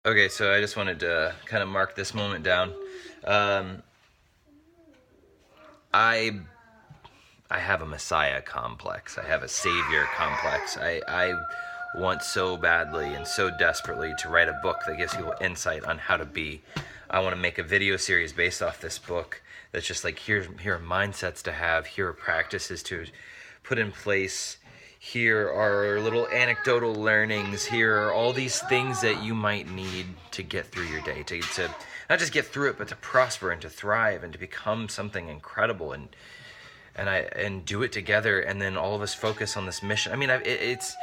Okay, so I just wanted to kind of mark this moment down. Um, I I have a messiah complex. I have a savior complex. I want so badly and so desperately to write a book that gives people insight on how to be. I want to make a video series based off this book that's just like here are mindsets to have, here are practices to put in place, here are little anecdotal learnings, here are all these things that you might need to get through your day, to not just get through it, but to prosper and to thrive and to become something incredible and do it together, and then all of us focus on this mission. I mean, there's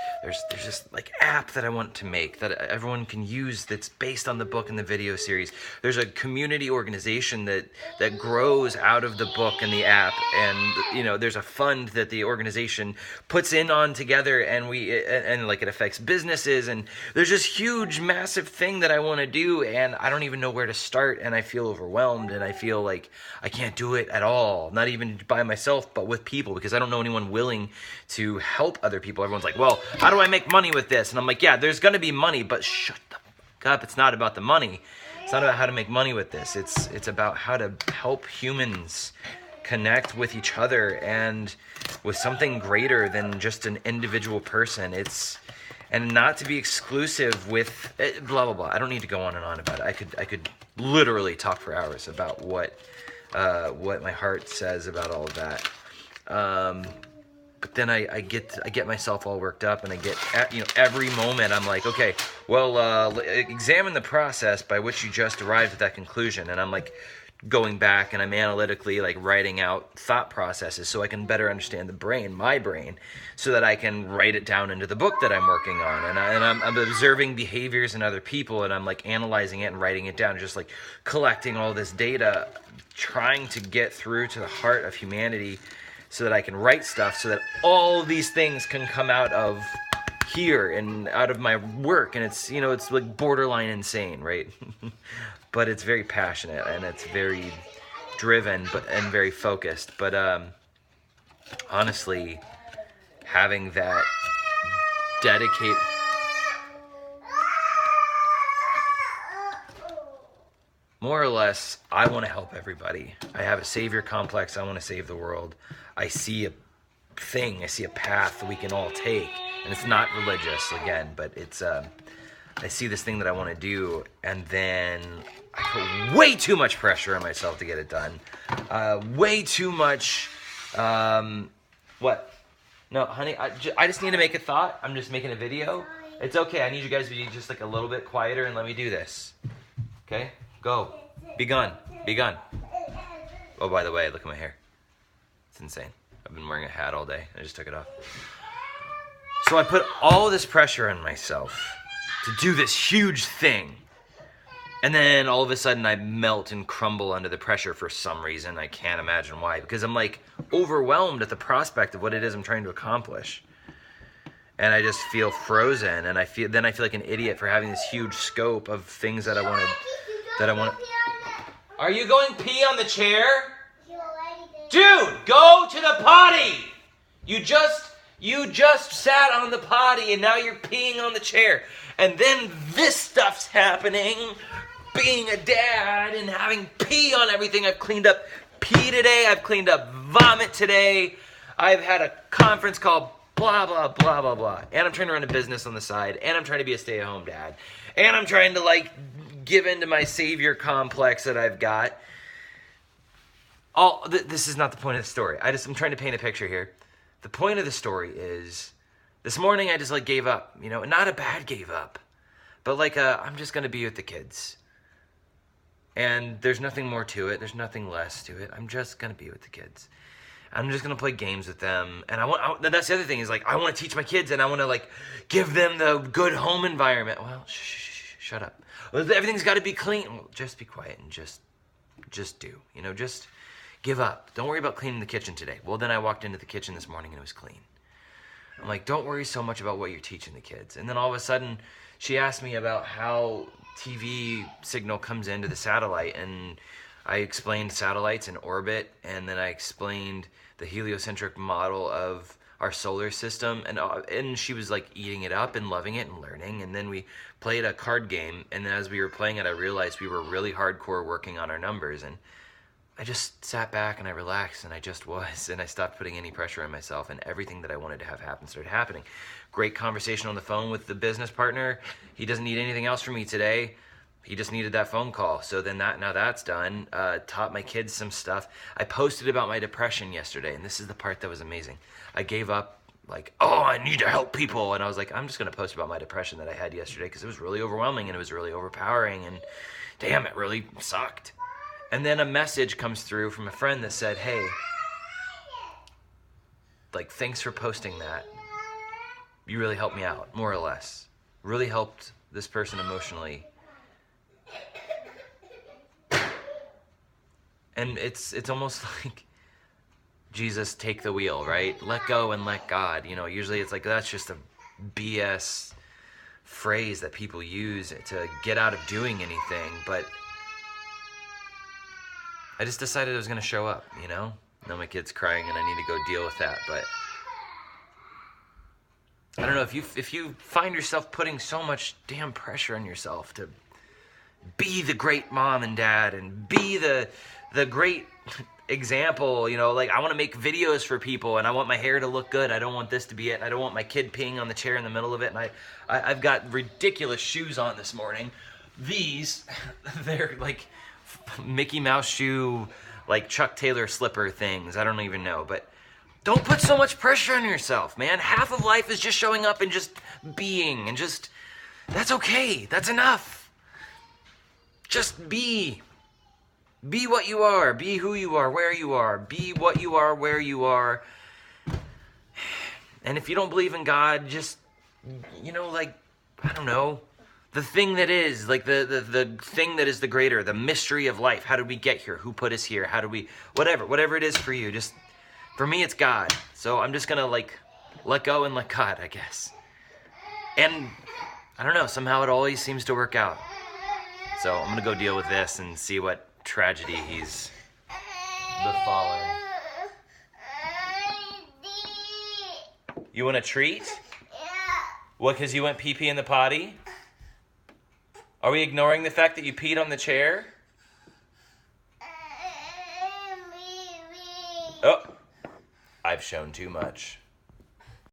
this like app that I want to make that everyone can use that's based on the book and the video series. There's a community organization that grows out of the book and the app, and there's a fund that the organization puts in on together, and like it affects businesses, and there's this huge massive thing that I want to do, and I don't even know where to start, and I feel overwhelmed, and I feel like I can't do it at all, not even by myself, but with people, because I don't know anyone willing to help other people. Everyone's like, well, how do I make money with this? And I'm like, yeah, there's going to be money, but shut the fuck up. It's not about the money. It's not about how to make money with this. It's about how to help humans connect with each other and with something greater than just an individual person. And not to be exclusive with blah, blah, blah. I don't need to go on and on about it. I could literally talk for hours about what my heart says about all of that. But then I get myself all worked up, and I get every moment I'm like, okay, well, examine the process by which you just arrived at that conclusion, and I'm like going back and I'm analytically like writing out thought processes so I can better understand my brain, so that I can write it down into the book that I'm working on, and I'm observing behaviors in other people, and I'm like analyzing it and writing it down, just like collecting all this data, trying to get through to the heart of humanity so that I can write stuff so that all of these things can come out of here and out of my work. And it's like borderline insane, right? But it's very passionate, and it's very driven, and very focused. But honestly, having that dedicate more or less, I want to help everybody. I have a savior complex. I want to save the world. I see a path that we can all take. And it's not religious, again, but it's, I see this thing that I want to do, and then I put way too much pressure on myself to get it done. Way too much, what? No, honey, I just need to make a thought. I'm just making a video. It's okay. I need you guys to be just like a little bit quieter and let me do this. Okay? Go. Be gone. Be gone. Oh, by the way, look at my hair. It's insane. I've been wearing a hat all day. I just took it off. So I put all this pressure on myself to do this huge thing. And then all of a sudden I melt and crumble under the pressure for some reason. I can't imagine why. Because I'm like overwhelmed at the prospect of what it is I'm trying to accomplish. And I just feel frozen. And I feel like an idiot for having this huge scope of things that I want. Are you going pee on the chair? Dude, go to the potty! You just sat on the potty and now you're peeing on the chair. And then this stuff's happening. Being a dad and having pee on everything. I've cleaned up pee today. I've cleaned up vomit today. I've had a conference call, blah, blah, blah, blah, blah. And I'm trying to run a business on the side. And I'm trying to be a stay-at-home dad. And I'm trying to give into my savior complex that I've got. This is not the point of the story. I'm trying to paint a picture here. The point of the story is, this morning I just gave up, not a bad gave up, but I'm just going to be with the kids. And there's nothing more to it. There's nothing less to it. I'm just going to be with the kids. I'm just going to play games with them. And that's the other thing is I want to teach my kids, and I want to give them the good home environment. Well, shut up. Well, everything's got to be clean. Well, just be quiet and just do, just give up. Don't worry about cleaning the kitchen today. Well, then I walked into the kitchen this morning and it was clean. I'm like, don't worry so much about what you're teaching the kids. And then all of a sudden, she asked me about how TV signal comes into the satellite, and I explained satellites in orbit, and then I explained the heliocentric model of our solar system, and she was like eating it up and loving it and learning. And then we played a card game, and as we were playing it, I realized we were really hardcore working on our numbers, and I just sat back and I relaxed, and I just was, and I stopped putting any pressure on myself, and everything that I wanted to have happen started happening. Great conversation on the phone with the business partner. He doesn't need anything else from me today. He just needed that phone call. So then now that's done. Taught my kids some stuff. I posted about my depression yesterday, and this is the part that was amazing. I gave up, like, oh, I need to help people. And I was like, I'm just going to post about my depression that I had yesterday because it was really overwhelming and it was really overpowering. And damn, it really sucked. And then a message comes through from a friend that said, hey, like, thanks for posting that. You really helped me out, more or less. Really helped this person emotionally. And it's almost like Jesus, take the wheel, right? Let go and let God. You know, usually it's like, that's just a BS phrase that people use to get out of doing anything. But I just decided I was going to show up, you know? Now my kid's crying and I need to go deal with that. But I don't know, if you find yourself putting so much damn pressure on yourself to be the great mom and dad and be the great example, you know, like I want to make videos for people and I want my hair to look good. I don't want this to be it. I don't want my kid peeing on the chair in the middle of it. And I've got ridiculous shoes on this morning. These, they're like Mickey Mouse shoe, like Chuck Taylor slipper things. I don't even know, but don't put so much pressure on yourself, man. Half of life is just showing up and just being, and just, that's okay. That's enough. Just be. Be what you are. Be who you are, where you are. Be what you are, where you are. And if you don't believe in God, just, you know, like, I don't know, the thing that is, like the thing that is the greater, the mystery of life. How did we get here? Who put us here? How do we, whatever it is for you, just, for me, it's God. So I'm just gonna, like, let go and let God, I guess. And I don't know, somehow it always seems to work out. So I'm gonna go deal with this and see what tragedy he's befallen. You want a treat? Yeah. What, because you went pee-pee in the potty? Are we ignoring the fact that you peed on the chair? Oh, I've shown too much.